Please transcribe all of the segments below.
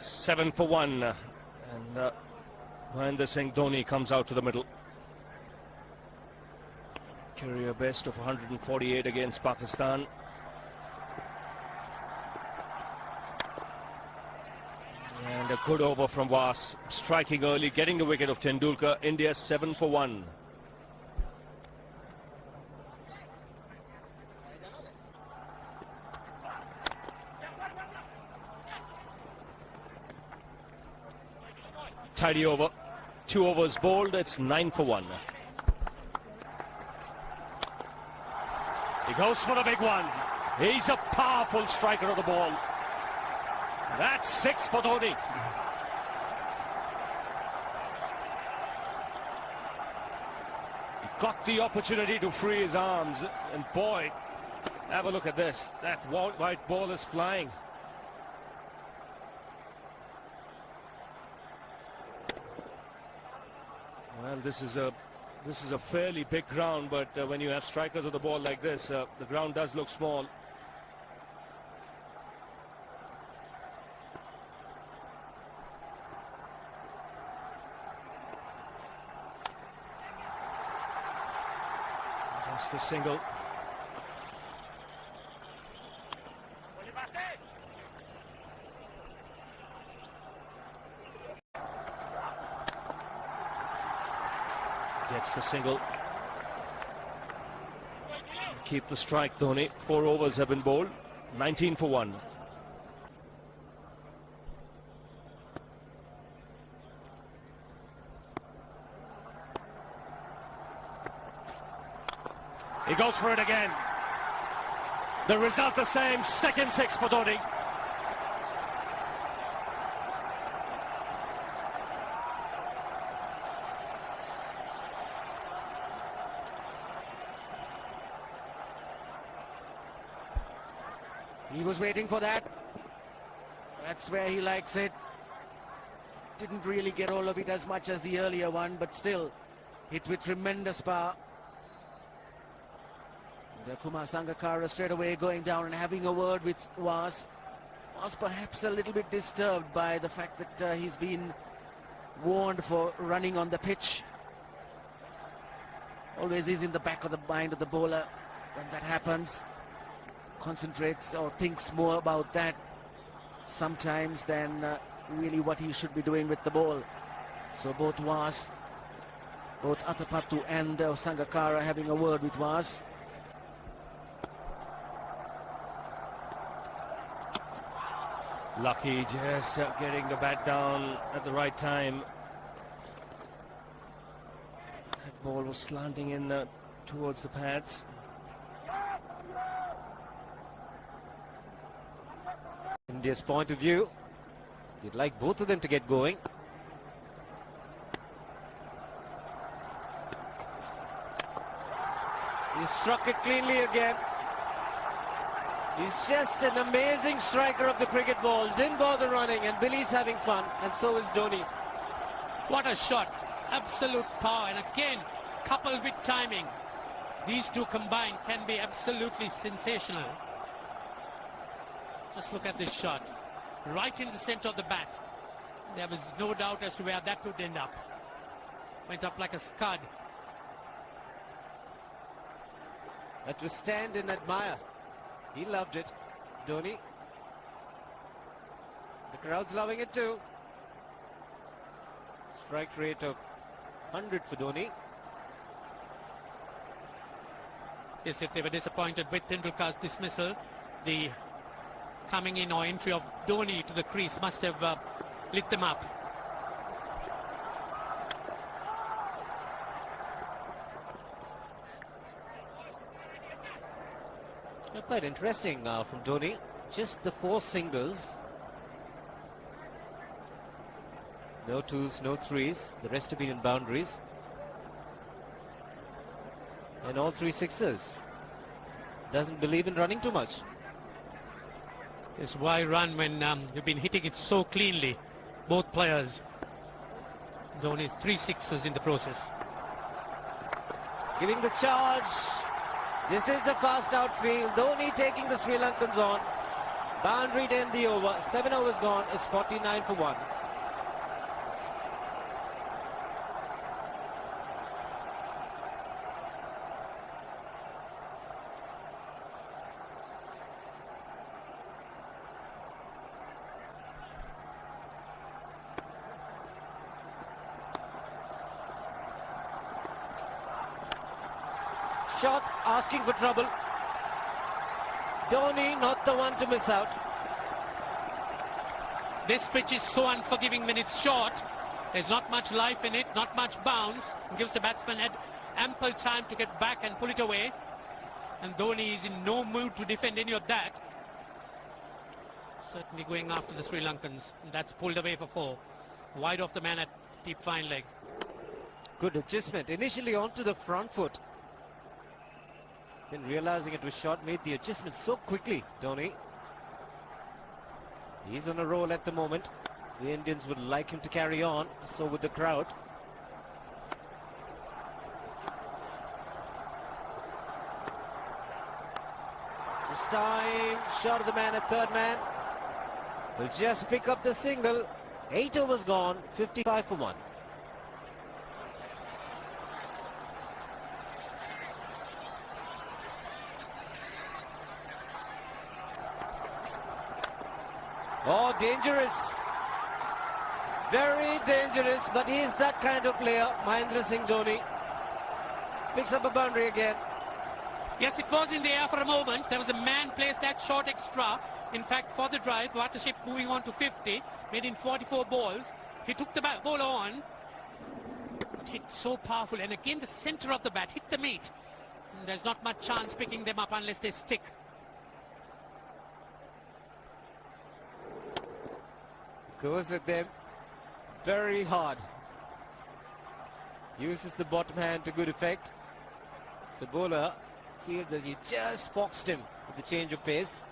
7 for 1. And Mahendra Singh Dhoni comes out to the middle. Career best of 148 against Pakistan. And a good over from Was, striking early, getting the wicket of Tendulkar. India 7 for 1. Tidy over. 2 overs bowled. It's 9 for 1. He goes for the big one. He's a powerful striker of the ball. That's 6 for Dhoni. He got the opportunity to free his arms. And boy, have a look at this. That white ball is flying. Well, this is a fairly big ground, but when you have strikers of the ball like this, the ground does look small. Just a single. Gets the single. Keep the strike, Dhoni. 4 overs have been bowled. 19 for 1. He goes for it again. The result the same. Second 6 for Dhoni. He was waiting for that. That's where he likes it. Didn't really get all of it as much as the earlier one, but still hit with tremendous power. The Kumar Sangakkara straight away going down and having a word with Was perhaps a little bit disturbed by the fact that he's been warned for running on the pitch. Always is in the back of the mind of the bowler when that happens. Concentrates or thinks more about that sometimes than really what he should be doing with the ball. So both Atapattu and Sangakkara having a word with Was. Lucky just getting the bat down at the right time. That ball was slanting in towards the pads. India's point of view, you'd like both of them to get going. He struck it cleanly again. He's just an amazing striker of the cricket ball. Didn't bother running, and Billy's having fun, and so is Dhoni. What a shot. Absolute power, and again, coupled with timing. These two combined can be absolutely sensational. Just look at this shot. Right in the center of the bat. There was no doubt as to where that would end up. Went up like a scud. That was stand and admire. He loved it, Dhoni. The crowd's loving it too. Strike rate of 100 for Dhoni. Yes, if they were disappointed with Tendulkar's dismissal, the coming in or entry of Dhoni to the crease must have lit them up. Quite interesting from Dhoni. Just the 4 singles. No 2s, no 3s. The rest have been in boundaries. And all 3 6s. Doesn't believe in running too much. Yes, why run when you've been hitting it so cleanly, both players. Dhoni 3 6s in the process. Giving the charge. This is the fast outfield. Dhoni taking the Sri Lankans on. Boundary to end the over. 7 overs gone. It's 49 for 1. Shot asking for trouble. Dhoni not the one to miss out. This pitch is so unforgiving when it's short. There's not much life in it, not much bounce. It gives the batsman ample time to get back and pull it away. And Dhoni is in no mood to defend any of that. Certainly going after the Sri Lankans. And that's pulled away for 4. Wide off the man at deep fine leg. Good adjustment. Initially onto the front foot. Then realizing it was short, made the adjustment so quickly, Dhoni. He's on a roll at the moment. The Indians would like him to carry on, so would the crowd. This time, shot of the man at third man. Will just pick up the single. 8 overs gone, 55 for 1. Oh, dangerous. Very dangerous, but he is that kind of player, Mahendra Singh Dhoni. Picks up a boundary again. Yes, it was in the air for a moment. There was a man placed at short extra. In fact, for the drive, Watership moving on to 50, made in 44 balls. He took the ball on, but hit so powerful. And again, the center of the bat hit the meat. And there's not much chance picking them up unless they stick. Goes at them very hard. Uses the bottom hand to good effect. So bowler feels that he just foxed him with the change of pace.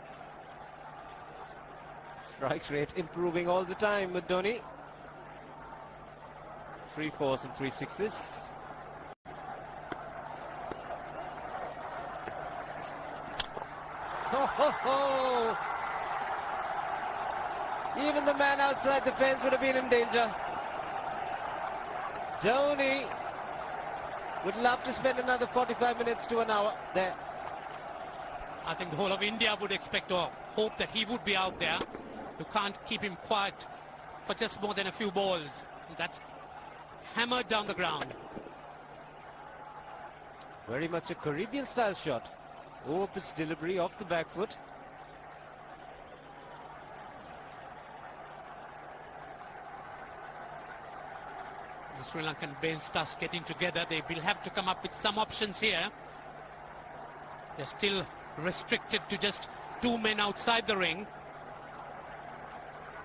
Strike rate improving all the time with Dhoni. 3 4s and 3 6s. Ho ho ho! Even the man outside the fence would have been in danger. Dhoni would love to spend another 45 minutes to an hour there. I think the whole of India would expect or hope that he would be out there. You can't keep him quiet for just more than a few balls. That's hammered down the ground. Very much a Caribbean style shot. Over pitch delivery off the back foot. The Sri Lankan bench starts getting together. They will have to come up with some options here. They're still restricted to just 2 men outside the ring.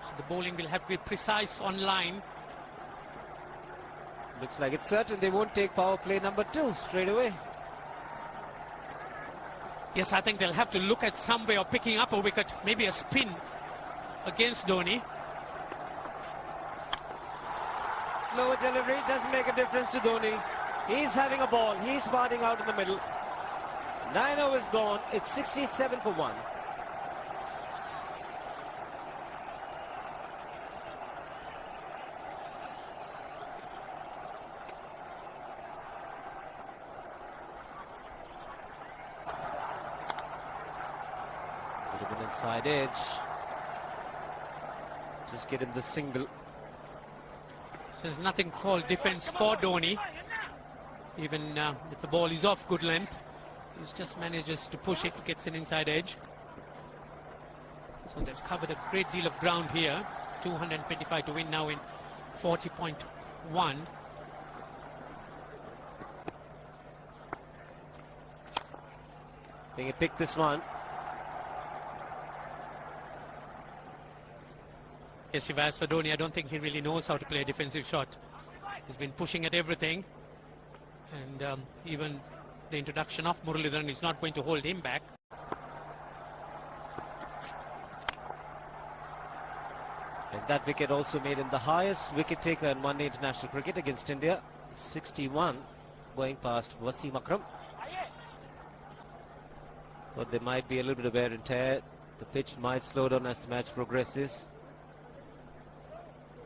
So the bowling will have to be precise on line. Looks like it's certain they won't take power play number 2 straight away. Yes, I think they'll have to look at some way of picking up a wicket, maybe a spin against Dhoni. Slower delivery doesn't make a difference to Dhoni. He's having a ball. He's parting out in the middle. 9 overs gone. It's 67 for 1. Would have been inside edge. Just get him the single. So there's nothing called defense for Dhoni. Even if the ball is off good length, he just manages to push it, gets an inside edge. So they've covered a great deal of ground here. 225 to win now in 40.1. I think he picked this one. Yes, if as for Dhoni, I don't think he really knows how to play a defensive shot. He's been pushing at everything. And even the introduction of Muralidharan is not going to hold him back. And that wicket also made him the highest wicket taker in one-day international cricket against India. 61, going past Wasim Akram. But there might be a little bit of wear and tear The pitch might slow down as the match progresses.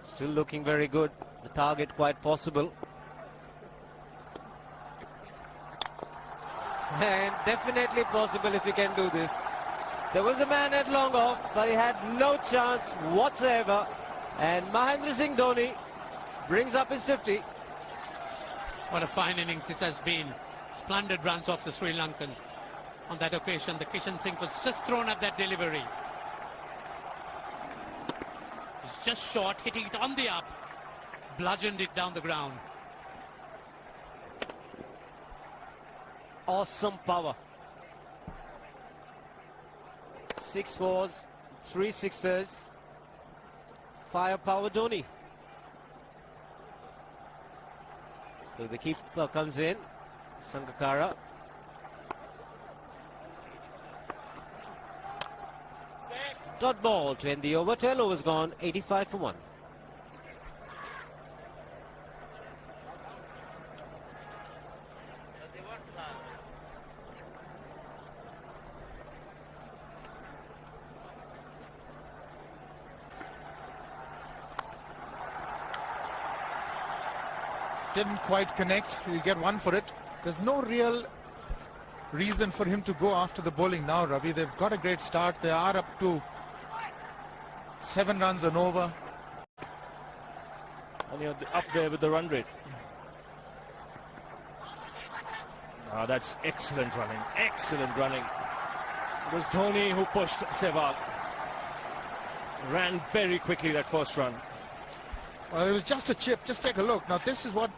Still looking very good. The target quite possible. And definitely possible if he can do this. There was a man at long off, but he had no chance whatsoever. And Mahendra Singh Dhoni brings up his 50. What a fine innings this has been. Splendid runs off the Sri Lankans. On that occasion, the Kishan Singh was just thrown at that delivery. He's just short, hitting it on the up, bludgeoned it down the ground. Awesome power. 6 fours, 3 sixers. Firepower Dhoni. So the keeper comes in, Sangakkara. Dot ball to end the over. 12 overs gone, 85 for 1. Didn't quite connect. He'll get one for it. There's no real reason for him to go after the bowling now, Ravi. They've got a great start. They are up to 7 runs and over. And you're up there with the run rate. Ah, that's excellent running. Excellent running. It was Dhoni who pushed Sehwag. Ran very quickly that first run. It was just a chip. Just take a look. Now, this is what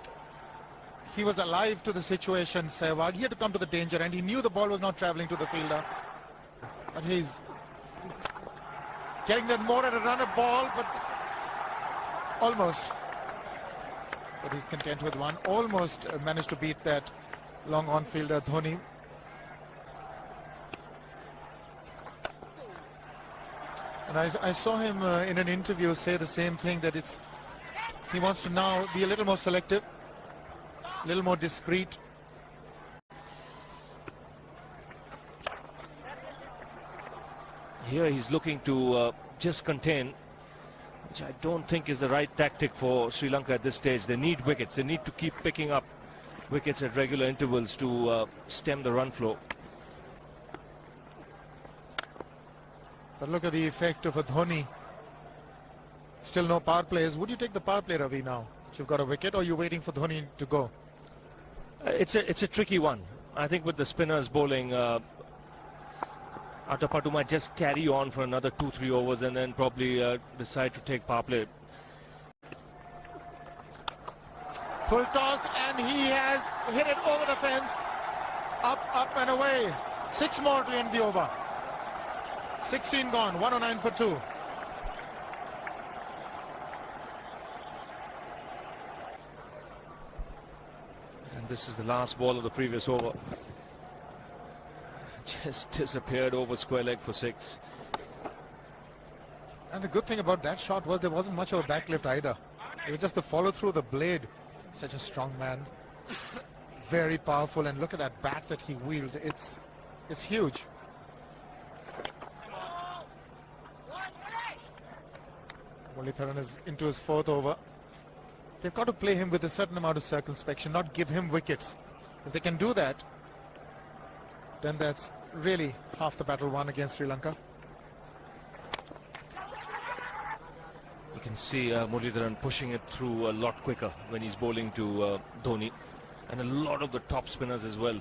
he was alive to the situation, Sehwag. He had to come to the danger, and he knew the ball was not travelling to the fielder. But he's getting that more at a run of ball, but almost. But he's content with one. Almost managed to beat that long on fielder, Dhoni. And I saw him in an interview say the same thing, that he wants to now be a little more selective, a little more discreet. Here he's looking to just contain, which I don't think is the right tactic for Sri Lanka at this stage. They need wickets. They need to keep picking up wickets at regular intervals to stem the run flow. But look at the effect of a Dhoni. Still no power plays. Would you take the power play, Ravi, now that you've got a wicket, or are you waiting for Dhoni to go? It's a tricky one. I think with the spinners bowling, Atapattu might just carry on for another 2-3 overs and then probably decide to take power play. Full toss, and he has hit it over the fence. Up and away. 6 more to end the over. 16 gone, 109 for 2. And this is the last ball of the previous over. Just disappeared over square leg for 6. And the good thing about that shot was there wasn't much of a backlift either. It was just the follow through the blade. Such a strong man. Very powerful, and look at that bat that he wields. It's huge. Mullitharan is into his 4th over. They've got to play him with a certain amount of circumspection, not give him wickets. If they can do that, then that's really half the battle won against Sri Lanka. You can see Mullitharan pushing it through a lot quicker when he's bowling to Dhoni, and a lot of the top spinners as well.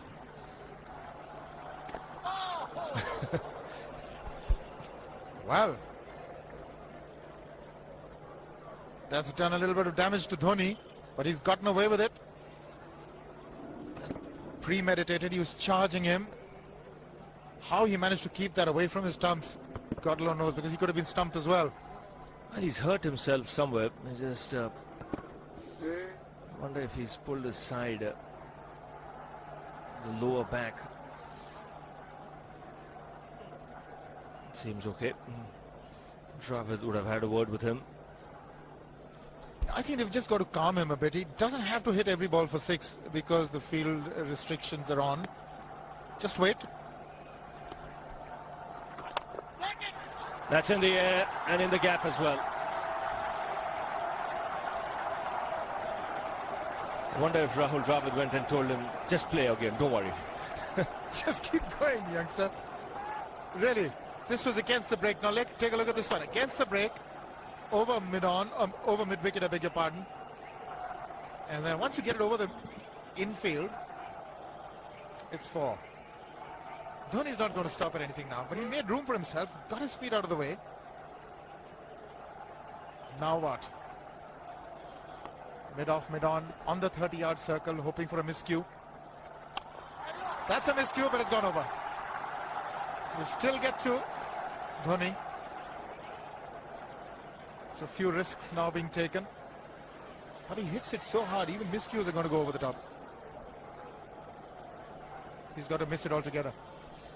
Well, that's done a little bit of damage to Dhoni, but he's gotten away with it. Premeditated, he was charging him. How he managed to keep that away from his stumps, God alone knows, because he could have been stumped as well. Well, he's hurt himself somewhere. I just wonder if he's pulled aside the lower back. Seems okay. Dravid would have had a word with him. I think they've just got to calm him a bit. He doesn't have to hit every ball for 6 because the field restrictions are on. Just wait. That's in the air and in the gap as well. I wonder if Rahul Dravid went and told him, just play your game, don't worry. Just keep going, youngster. Really, this was against the break. Now take a look at this one. Against the break, over mid-on, over mid-wicket, I beg your pardon. And then once you get it over the infield, it's 4. Dhoni's not going to stop at anything now, but he made room for himself, got his feet out of the way. Now what? Mid-off, mid-on, on the 30-yard circle, hoping for a miscue. That's a miscue, but it's gone over. We'll still get to Dhoni. So a few risks now being taken. But he hits it so hard, even miscues are going to go over the top. He's got to miss it altogether.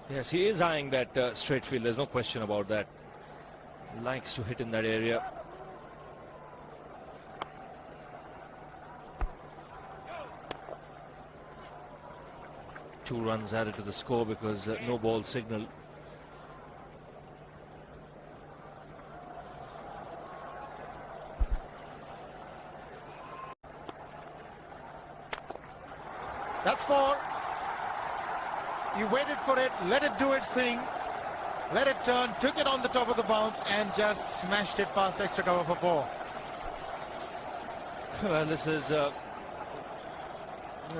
Yes, he is eyeing that straight field. There's no question about that. He likes to hit in that area. Two runs added to the score because no ball signal. That's 4. You waited for it, let it do its thing, let it turn, took it on the top of the bounce and just smashed it past extra cover for 4. Well, this is an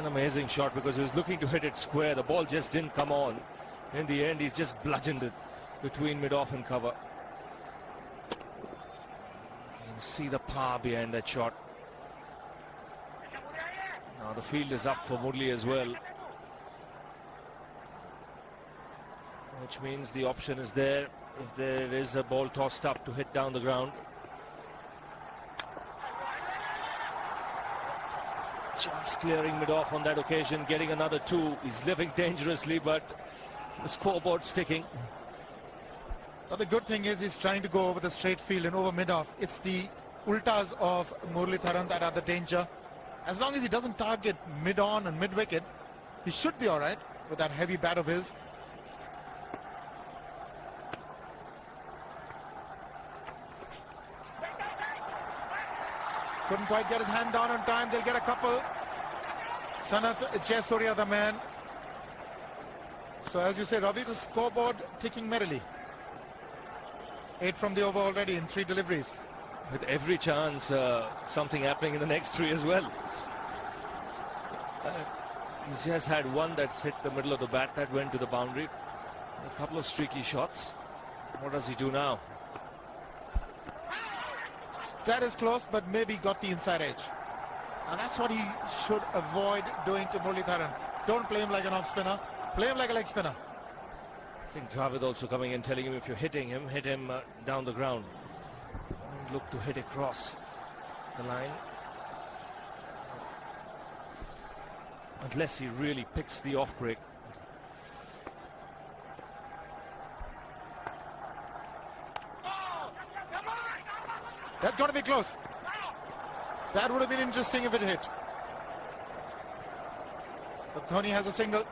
amazing shot because he was looking to hit it square. The ball just didn't come on. In the end, he's just bludgeoned it between mid-off and cover. You can see the power behind that shot. Now the field is up for Murli as well, which means the option is there if there is a ball tossed up to hit down the ground. Just clearing mid-off on that occasion, getting another 2. He's living dangerously, but the scoreboard sticking. But the good thing is he's trying to go over the straight field and over mid-off. It's the ultas of Muralitharan that are the danger. As long as he doesn't target mid-on and mid-wicket, he should be all right with that heavy bat of his. Couldn't quite get his hand down on time. They'll get a couple. Sanath Jayasuriya, the man. So as you say, Ravi, the scoreboard ticking merrily. 8 from the over already in 3 deliveries. With every chance, something happening in the next 3 as well. He's just had one that hit the middle of the bat that went to the boundary. A couple of streaky shots. What does he do now? That is close, but maybe got the inside edge. And that's what he should avoid doing to Muralitharan. Don't play him like an off spinner. Play him like a leg spinner. I think Dravid also coming in telling him if you're hitting him, hit him down the ground. Don't look to hit across the line. Unless he really picks the off break. That's got to be close. That would have been interesting if it hit. But Dhoni has a single.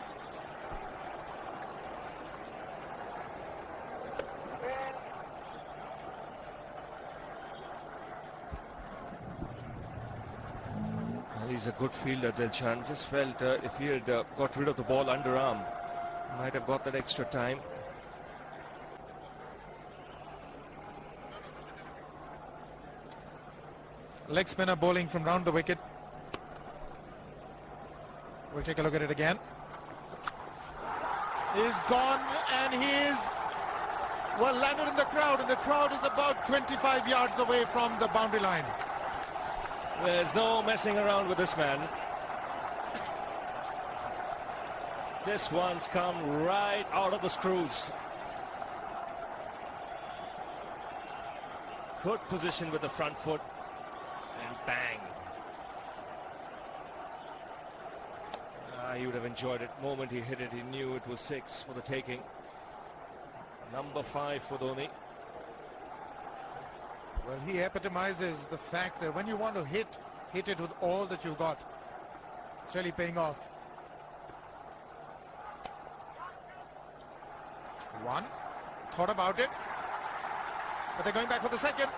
Well, he's a good fielder, Dilshan. Just felt if he had got rid of the ball underarm, might have got that extra time. Leg spinner bowling from round the wicket. We'll take a look at it again. He's gone and he is, well, landed in the crowd, and the crowd is about 25 yards away from the boundary line. There's no messing around with this man. This one's come right out of the screws. Good position with the front foot. And bang. He would have enjoyed it. The moment he hit it, he knew it was 6 for the taking. Number 5 for Dhoni. Well, he epitomizes the fact that when you want to hit it with all that you've got. It's really paying off. 1. Thought about it. but they're going back for the second.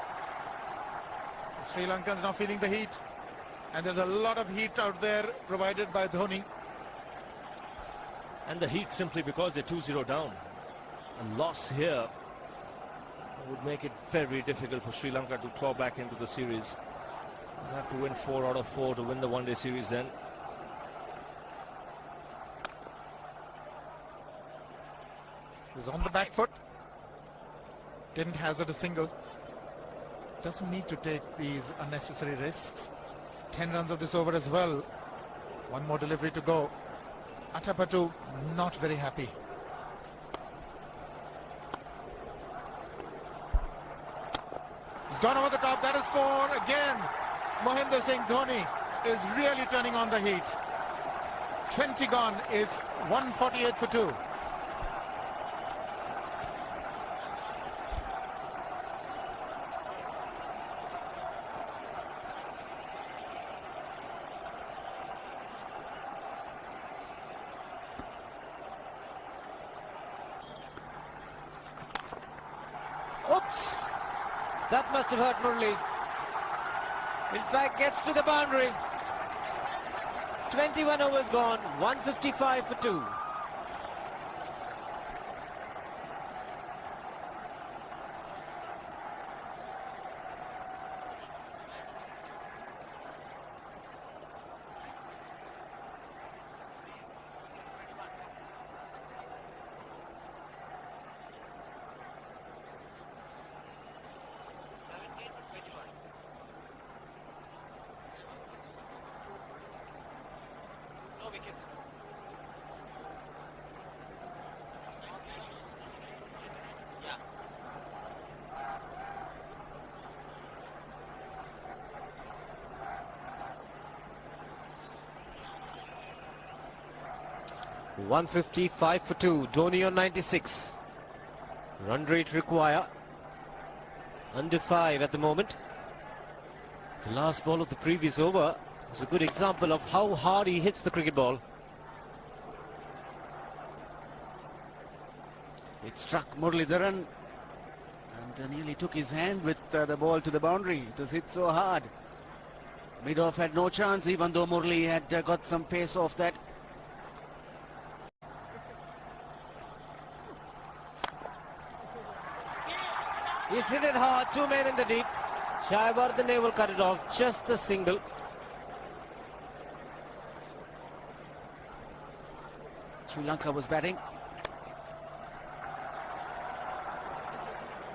The Sri Lankans now feeling the heat, and there's a lot of heat out there provided by Dhoni. And the heat simply because they're 2-0 down. A loss here would make it very difficult for Sri Lanka to claw back into the series. They'll have to win 4 out of 4 to win the one-day series then. He's on the back foot. Didn't hazard a single. Doesn't need to take these unnecessary risks. 10 runs of this over as well. One more delivery to go. Atapattu not very happy. He's gone over the top. That is 4 again. Mahendra Singh Dhoni is really turning on the heat. 20 gone. It's 148 for 2. Oops! That must have hurt Murli. In fact, gets to the boundary. 21 overs gone, 155 for 2. Wickets. 155 for 2. Dhoni on 96. Run rate require under 5 at the moment. The last ball of the previous over is a good example of how hard he hits the cricket ball. It struck Muralidharan and nearly took his hand with the ball to the boundary. It was hit so hard. Mid-off had no chance, even though Murli had got some pace off that. He's hit it hard, 2 men in the deep. Shayavardene will cut it off, just a single. Sri Lanka was batting.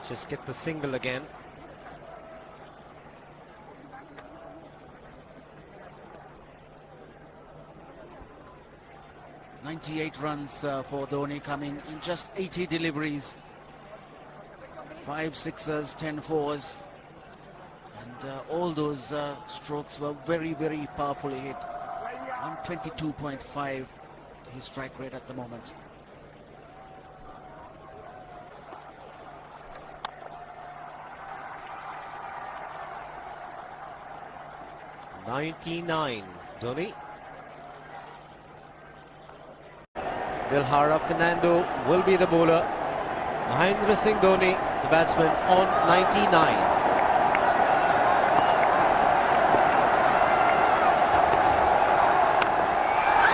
Just get the single again. .98 runs for Dhoni, coming in just 80 deliveries. 5 sixers, 10 fours. And all those strokes were very, very powerfully hit. 122.5 his strike rate at the moment. .99, Dhoni. Dilhara Fernando will be the bowler. Mahendra Singh Dhoni, the batsman, on 99.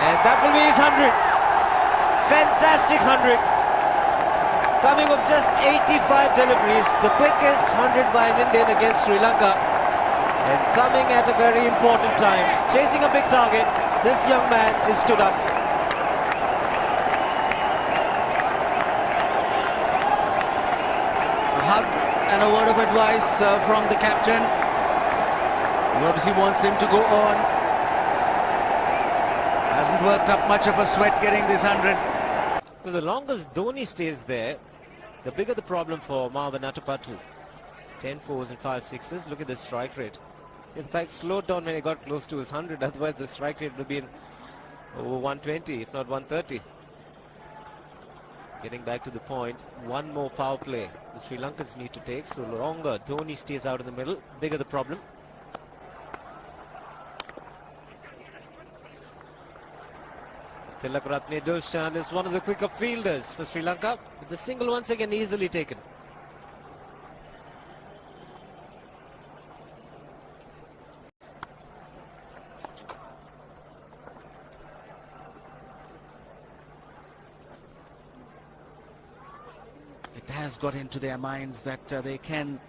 And that will be his 100. Fantastic 100. Coming of just 85 deliveries, the quickest 100 by an Indian against Sri Lanka. And coming at a very important time, chasing a big target, this young man is stood up. A hug and a word of advice from the captain. He obviously wants him to go on. Hasn't worked up much of a sweat getting this 100. Because the longer Dhoni stays there, the bigger the problem for Marwan Atapattu. 10 fours and 5 sixes. Look at the strike rate. In fact, slowed down when he got close to his 100. Otherwise, the strike rate would have been over 120, if not 130. Getting back to the point, one more power play the Sri Lankans need to take. So longer Dhoni stays out in the middle, bigger the problem. Tilakratne Dulshan is one of the quicker fielders for Sri Lanka. But the single once again easily taken. it has got into their minds that they can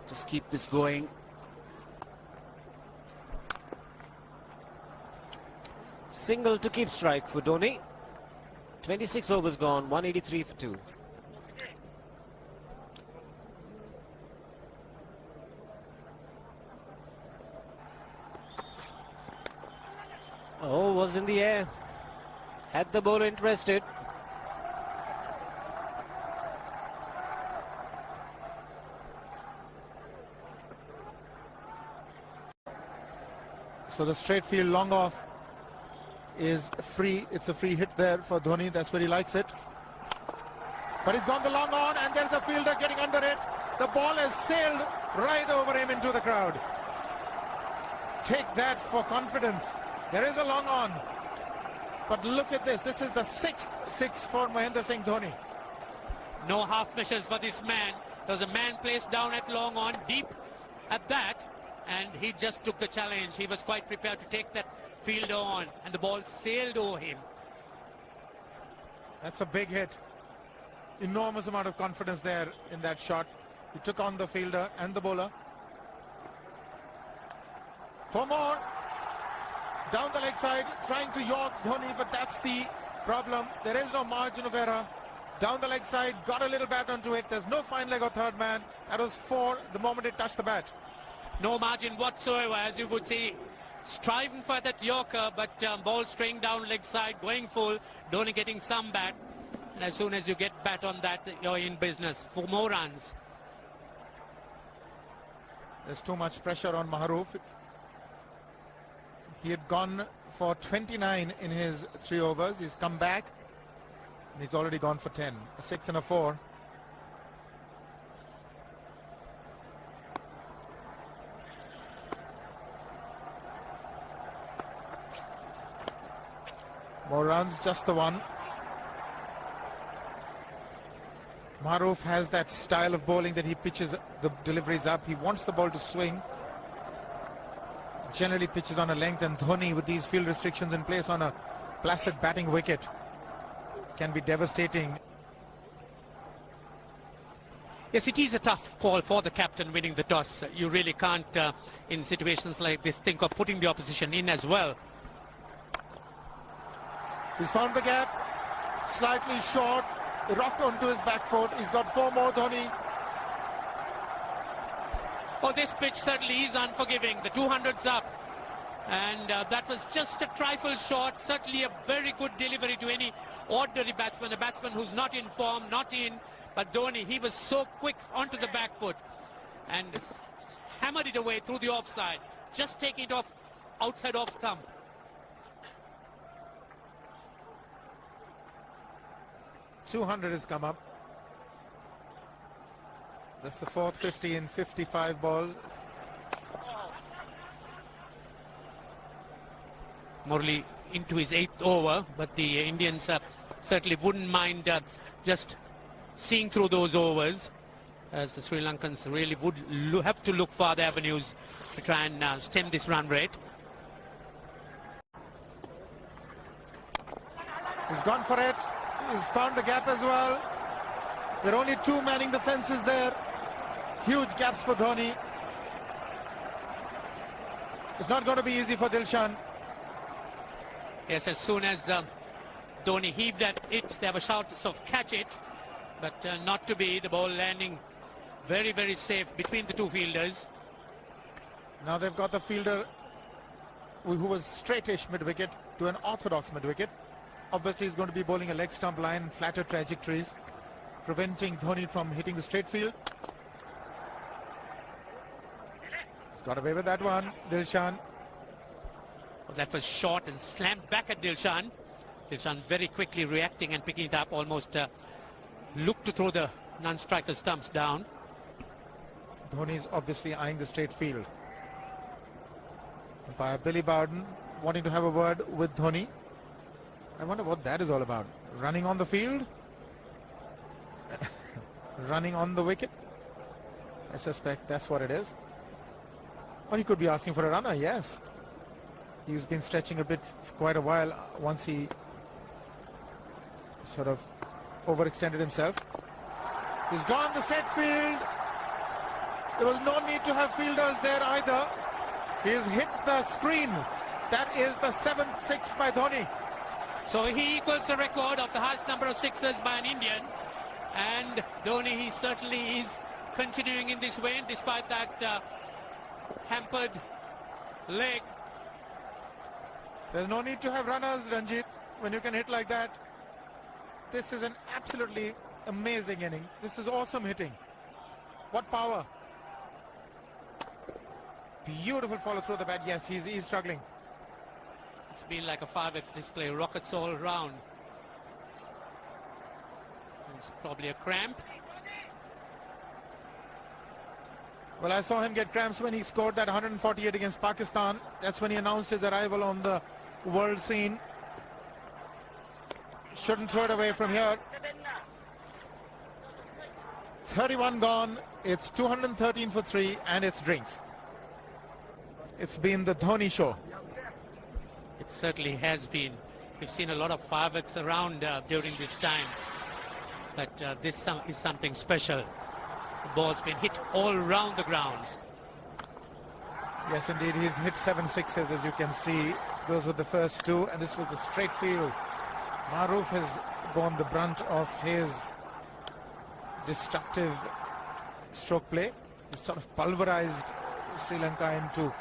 just keep this going. Single to keep strike for Dhoni. 26 overs gone, 183 for 2. Oh, was in the air. Had the bowler interested. So the straight field long off is free. It's a free hit there for Dhoni. That's where he likes it. But he's gone the long on, and there's a fielder getting under it. The ball has sailed right over him into the crowd. Take that for confidence. There is a long on. But look at this. This is the 6th six for Mahendra Singh Dhoni. No half measures for this man. There was a man placed down at long on, deep at that, and he just took the challenge. He was quite prepared to take that fielder on, and the ball sailed over him. That's a big hit. Enormous amount of confidence there in that shot. He took on the fielder and the bowler. For more. Down the leg side, trying to york Dhoni, but that's the problem. There is no margin of error. Down the leg side, got a little bat onto it. There's no fine leg or third man. That was 4 the moment it touched the bat. No margin whatsoever, as you would see. Striving for that yorker, but ball straying down leg side, going full. Dhoni getting some bat. And as soon as you get bat on that, you're in business for more runs. There's too much pressure on Maharoof. He had gone for 29 in his 3 overs. He's come back. And he's already gone for 10. A 6 and a 4. More runs, just the 1. Maharoof has that style of bowling that he pitches the deliveries up. He wants the ball to swing. Generally pitches on a length, and Dhoni, with these field restrictions in place on a placid batting wicket, can be devastating. Yes, it is a tough call for the captain winning the toss. You really can't, in situations like this, think of putting the opposition in as well. He's found the gap, slightly short, rocked onto his back foot. He's got 4 more, Dhoni. Oh, this pitch certainly is unforgiving. The 200's up. And that was just a trifle short. Certainly a very good delivery to any ordinary batsman. A batsman who's not in form, not in. But Dhoni, he was so quick onto the back foot. And hammered it away through the offside. Just taking it off, outside off thumb. .200 has come up. That's the 4th 50 in 55 balls. Murali into his 8th over, but the Indians certainly wouldn't mind just seeing through those overs, as the Sri Lankans really would have to look for other avenues to try and stem this run rate. He's gone for it. He's found the gap as well. There are only 2 manning the fences there. Huge gaps for Dhoni. It's not going to be easy for Dilshan. Yes, as soon as Dhoni heaved at it, there were shouts of catch it, but not to be. The ball landing very, very safe between the 2 fielders. Now they've got the fielder who was straightish mid-wicket to an orthodox mid-wicket. Obviously he's going to be bowling a leg stump line, flatter trajectories, preventing Dhoni from hitting the straight field. He's got away with that one, Dilshan. Well, that was short and slammed back at Dilshan. Dilshan very quickly reacting and picking it up, almost looked to throw the non-striker stumps down. Dhoni's obviously eyeing the straight field. Umpire Billy Bowden wanting to have a word with Dhoni. I wonder what that is all about. Running on the field? Running on the wicket? I suspect that's what it is. Or he could be asking for a runner, yes. He's been stretching a bit for quite a while once he sort of overextended himself. He's gone the straight field. There was no need to have fielders there either. He's hit the screen. That is the 7th six by Dhoni. So he equals the record of the highest number of sixes by an Indian. And Dhoni, he certainly is continuing in this vein despite that hampered leg. There's no need to have runners, Ranjit, when you can hit like that. This is an absolutely amazing inning. This is awesome hitting. What power. Beautiful follow through the bat. Yes, he's struggling. It's been like a 5x display, rockets all around. It's probably a cramp. Well, I saw him get cramps when he scored that 148 against Pakistan. That's when he announced his arrival on the world scene. Shouldn't throw it away from here. 31 gone. It's 213 for 3 and it's drinks. It's been the Dhoni show. It certainly has been. We've seen a lot of 5x around during this time. But this is something special. The ball's been hit all around the grounds. Yes, indeed. He's hit 7 sixes, as you can see. Those were the first 2, and this was the straight field. Maruf has borne the brunt of his destructive stroke play. He's sort of pulverized Sri Lanka into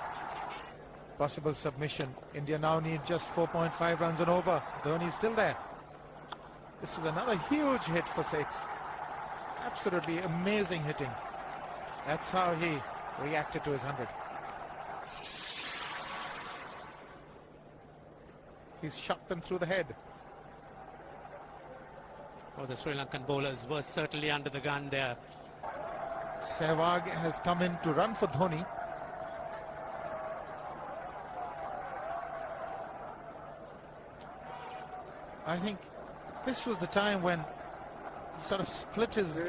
possible submission. India now need just 4.5 runs and over. Dhoni's still there. This is another huge hit for 6. Absolutely amazing hitting. That's how he reacted to his 100. He's shot them through the head. Oh, the Sri Lankan bowlers were certainly under the gun there. Sehwag has come in to run for Dhoni. I think this was the time when he sort of split his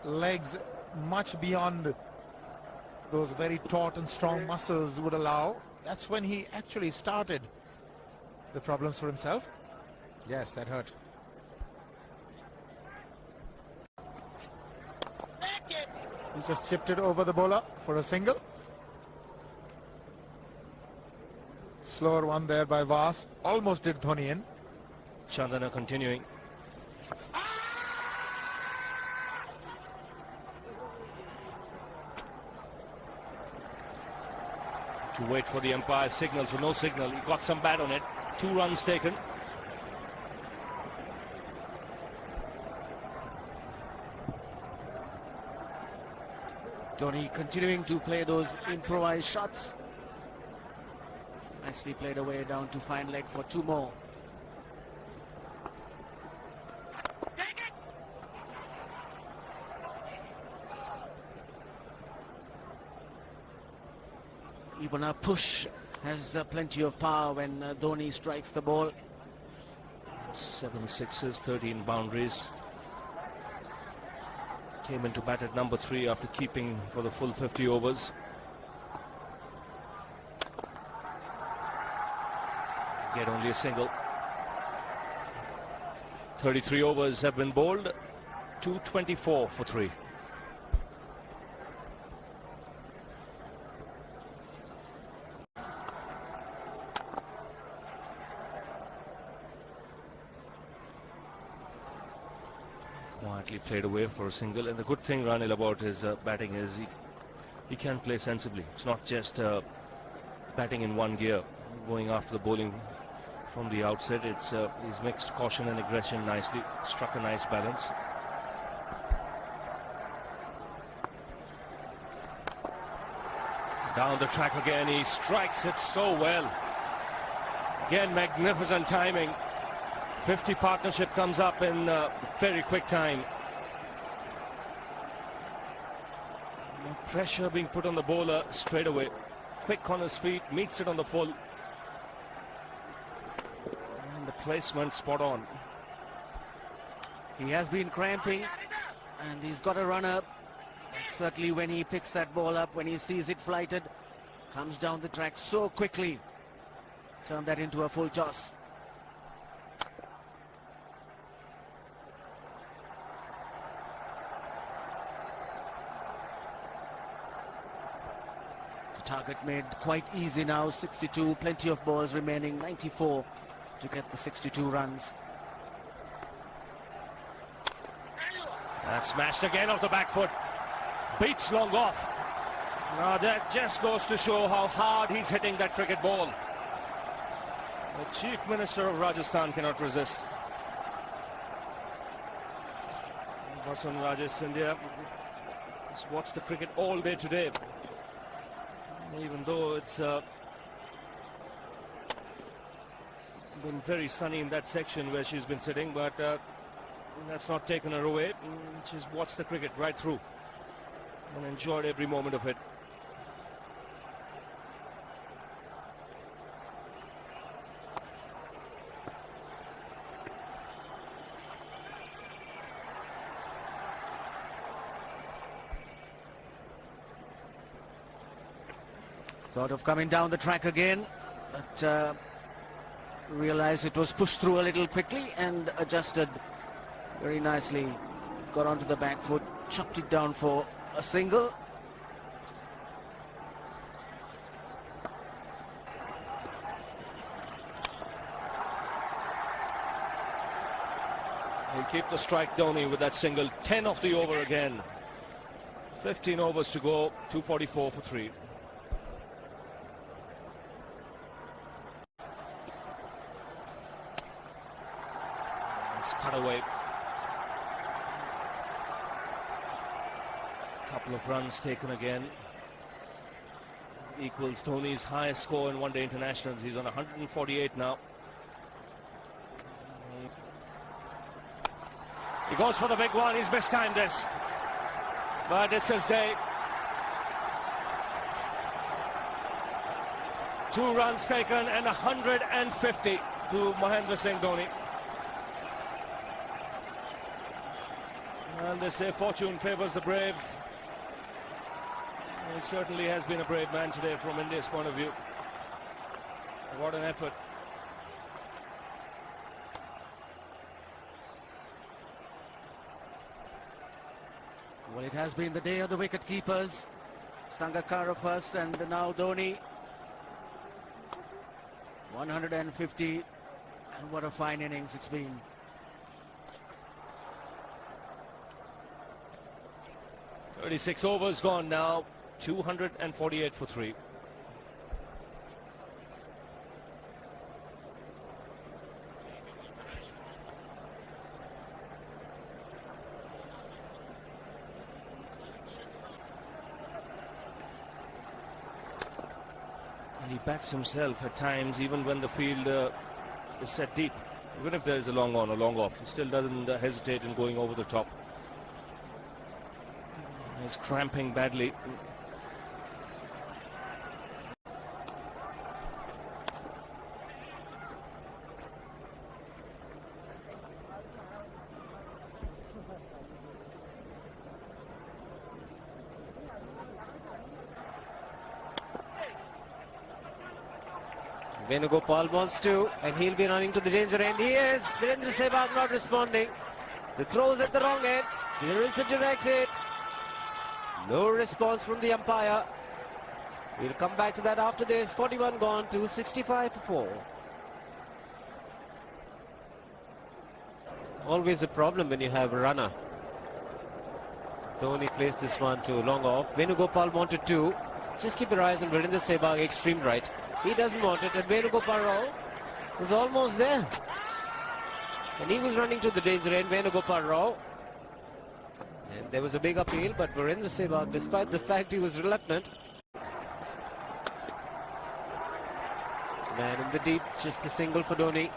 legs much beyond those very taut and strong muscles would allow. That's when he actually started the problems for himself. Yes, that hurt. He's just chipped it over the bowler for a single. Slower one there by Vas. Almost did Dhoni in. Chandana continuing. To wait for the umpire's signal, so no signal. He got some bat on it. 2 runs taken. Dhoni continuing to play those improvised shots. Nicely played away down to fine leg for 2 more. Even a push has plenty of power when Dhoni strikes the ball. 7 sixes, 13 boundaries. Came into bat at number 3 after keeping for the full 50 overs. Get only a single. 33 overs have been bowled. 224 for 3. Quietly played away for a single, and the good thing, Ranil, about his batting is he can play sensibly. It's not just batting in one gear, going after the bowling from the outset. It's he's mixed caution and aggression nicely, struck a nice balance. Down the track again, he strikes it so well. Again, magnificent timing. 50 partnership comes up in very quick time. No pressure being put on the bowler straight away. Quick on his feet, meets it on the full. And the placement spot on. He has been cramping and he's got a runner. Certainly when he picks that ball up, when he sees it flighted, comes down the track so quickly. Turn that into a full toss. Target made quite easy now, 62, plenty of balls remaining, 94 to get the 62 runs. And smashed again off the back foot. Beats long off. Now that just goes to show how hard he's hitting that cricket ball. The Chief Minister of Rajasthan cannot resist. Vasan Rajesh India has watched the cricket all day today. Even though it's been very sunny in that section where she's been sitting, but that's not taken her away. She's watched the cricket right through and enjoyed every moment of it. Thought of coming down the track again, but realized it was pushed through a little quickly and adjusted very nicely. Got onto the back foot, chopped it down for a single. He'll keep the strike, Dhoni, with that single. 10 off the over again. 15 overs to go, 244 for 3. It's cut away. Couple of runs taken again. Equals Dhoni's highest score in one-day internationals. He's on 148 now. He goes for the big one. He's mistimed this, but it's his day. 2 runs taken and 150 to Mahendra Singh Dhoni. Well, they say fortune favours the brave. He certainly has been a brave man today from India's point of view. What an effort. Well, it has been the day of the wicket keepers. Sangakkara first and now Dhoni. 150, and what a fine innings it's been. "36 overs gone now, 248 for 3. And he bats himself at times, even when the field is set deep. Even if there is a long on or long off, he still doesn't hesitate in going over the top. He's cramping badly. Venugopal wants to, and he'll be running to the danger end. He is. Virendra Sehwag not responding. The throw's at the wrong end. Here is a direct hit. No response from the umpire. We'll come back to that after this. 41 gone to 65 for 4. Always a problem when you have a runner. Dhoni placed this one to long off. Venugopal wanted to. Just keep your eyes on Virendra Sehwag, extreme right. He doesn't want it, and Venugopal Rao was almost there. And he was running to the danger end, Venugopal Rao. And there was a big appeal, but Virendra Sehwag, despite the fact he was reluctant. It's a man in the deep, just the single for Dhoni.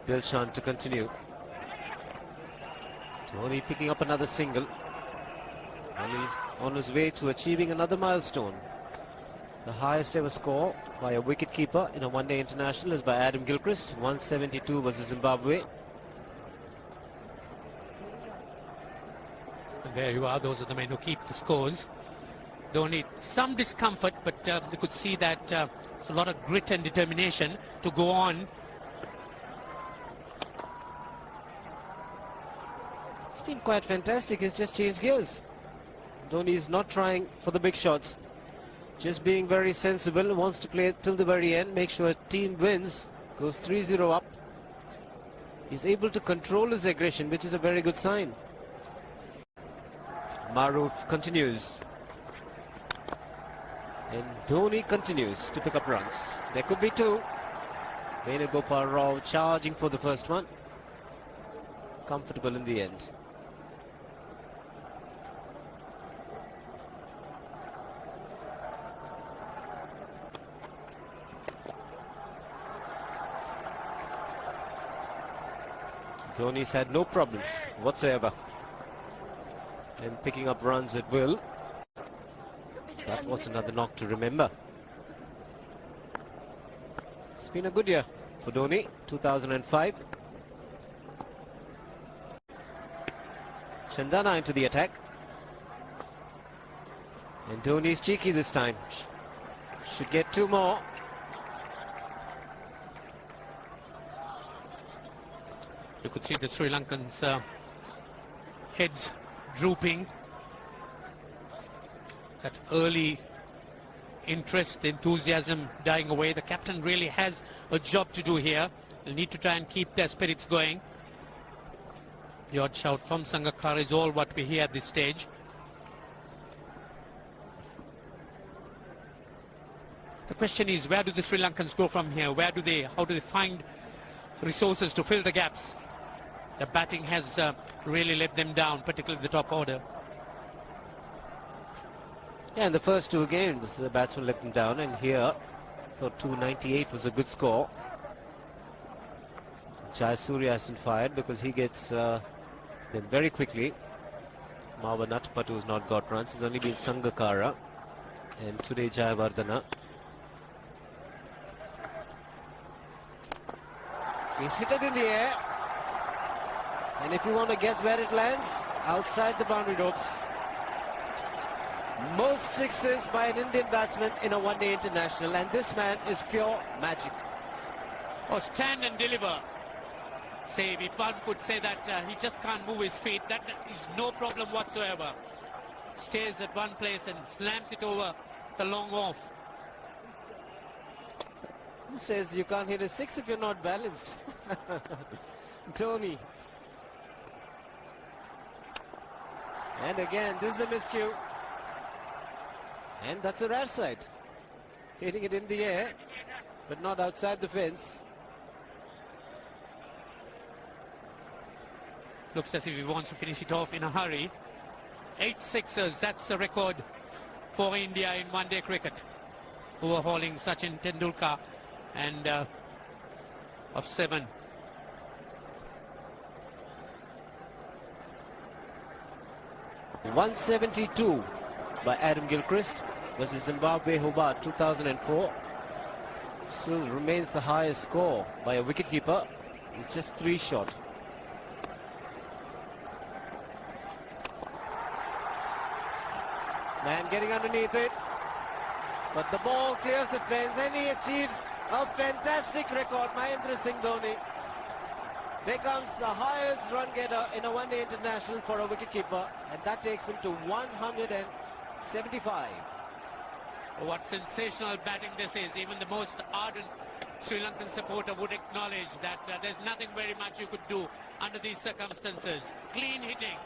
Dilshan to continue. Dhoni picking up another single, and he's on his way to achieving another milestone. The highest ever score by a wicketkeeper in a one-day international is by Adam Gilchrist. 172 was Zimbabwe. And there you are, those are the men who keep the scores. Dhoni, some discomfort, but you could see that it's a lot of grit and determination to go on. been quite fantastic. He's just changed gears. Dhoni is not trying for the big shots. Just being very sensible, wants to play till the very end, make sure team wins, goes 3-0 up. He's able to control his aggression, which is a very good sign. Maruf continues. And Dhoni continues to pick up runs. There could be two. Venugopal Rao charging for the first one. Comfortable in the end. Dhoni's had no problems whatsoever in picking up runs at will. That was another knock to remember. It's been a good year for Dhoni, 2005. Chandana into the attack. And Dhoni's cheeky this time. Should get two more. You could see the Sri Lankans' heads drooping. That early interest, enthusiasm dying away. The captain really has a job to do here. They'll need to try and keep their spirits going. The odd shout from Sangakkara is all what we hear at this stage. The question is, where do the Sri Lankans go from here? How do they find resources to fill the gaps? The batting has really let them down, particularly the top order. Yeah, in the first two games, the batsman let them down, and here, I thought 298 was a good score. Jayasuriya hasn't fired because he gets them very quickly. Mawa Natpatu has not got runs. It's only been Sangakkara, and today Jayawardena. He's hit it in the air, and if you want to guess where it lands, outside the boundary ropes. Most sixes by an Indian batsman in a one-day international, and this man is pure magic. Oh, stand and deliver. Save, if one could say that he just can't move his feet, that is no problem whatsoever. Stays at one place and slams it over the long off. Who says you can't hit a six if you're not balanced? Dhoni. And again, this is a miscue. And that's a rare sight. Hitting it in the air, but not outside the fence. Looks as if he wants to finish it off in a hurry. 8 sixes, that's a record for India in one-day cricket. Overhauling Sachin Tendulkar and of 7. .172 by Adam Gilchrist versus Zimbabwe Hobart 2004. Still remains the highest score by a wicketkeeper. He's just 3 short. Man getting underneath it, but the ball clears the fence and he achieves a fantastic record. Mahendra Singh Dhoni becomes the highest run getter in a one-day international for a wicketkeeper, and that takes him to 175. What sensational batting this is. Even the most ardent Sri Lankan supporter would acknowledge that there's nothing very much you could do under these circumstances. Clean hitting,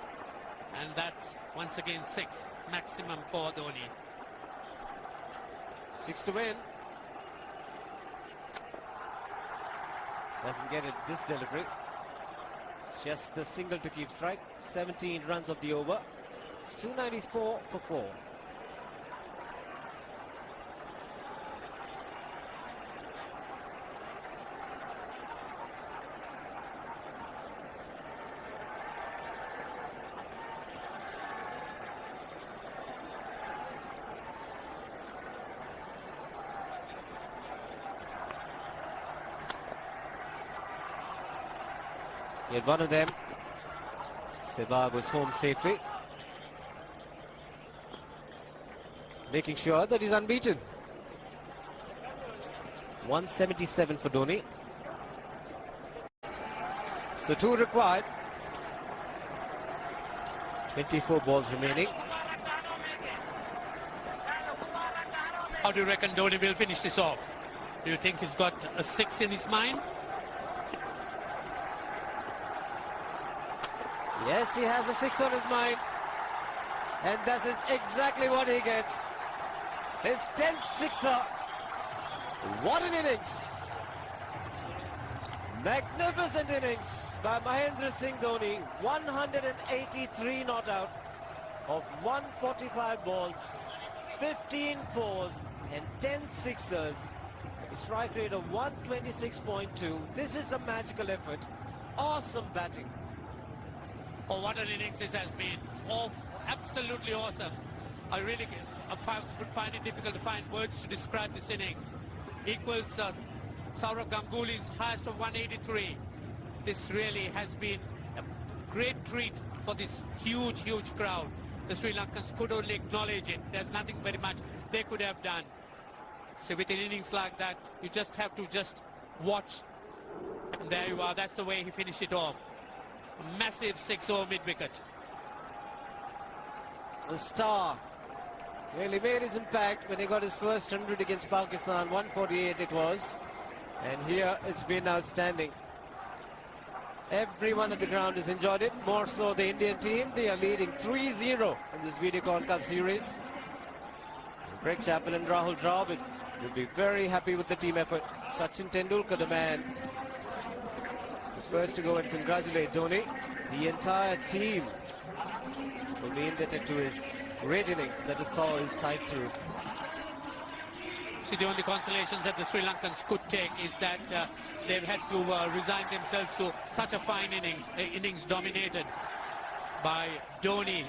and that's once again 6 maximum for Dhoni. 6 to win. Doesn't get it this delivery. Just the single to keep strike. 17 runs of the over. It's 294 for 4. He had one of them. Sehwag was home safely, making sure that he's unbeaten. 177 for Dhoni. So 2 required. 24 balls remaining. How do you reckon Dhoni will finish this off? Do you think he's got a 6 in his mind? Yes, he has a 6 on his mind. And that is exactly what he gets. His 10th sixer. What an innings. Magnificent innings by Mahendra Singh Dhoni. 183 not out of 145 balls, 15 fours and 10 sixers. A strike rate of 126.2. This is a magical effort. Awesome batting. Oh, what an innings this has been. Oh, absolutely awesome. I really would find it difficult to find words to describe this innings. Equals Sourav Ganguly's highest of 183. This really has been a great treat for this huge, huge crowd. The Sri Lankans could only acknowledge it. There's nothing very much they could have done. So with an innings like that, you just have to just watch. And there you are. That's the way he finished it off. A massive 6-over mid-wicket. The star really made his impact when he got his first 100 against Pakistan. 148 it was. And here it's been outstanding. Everyone at the ground has enjoyed it. More so the Indian team. They are leading 3-0 in this Videocon Cup series. Greg Chappell and Rahul Dravid will be very happy with the team effort. Sachin Tendulkar, the man, the first to go and congratulate Dhoni. The entire team will be indebted to his great innings that it saw his side through. See, the only consolations that the Sri Lankans could take is that they've had to resign themselves to such a fine innings dominated by Dhoni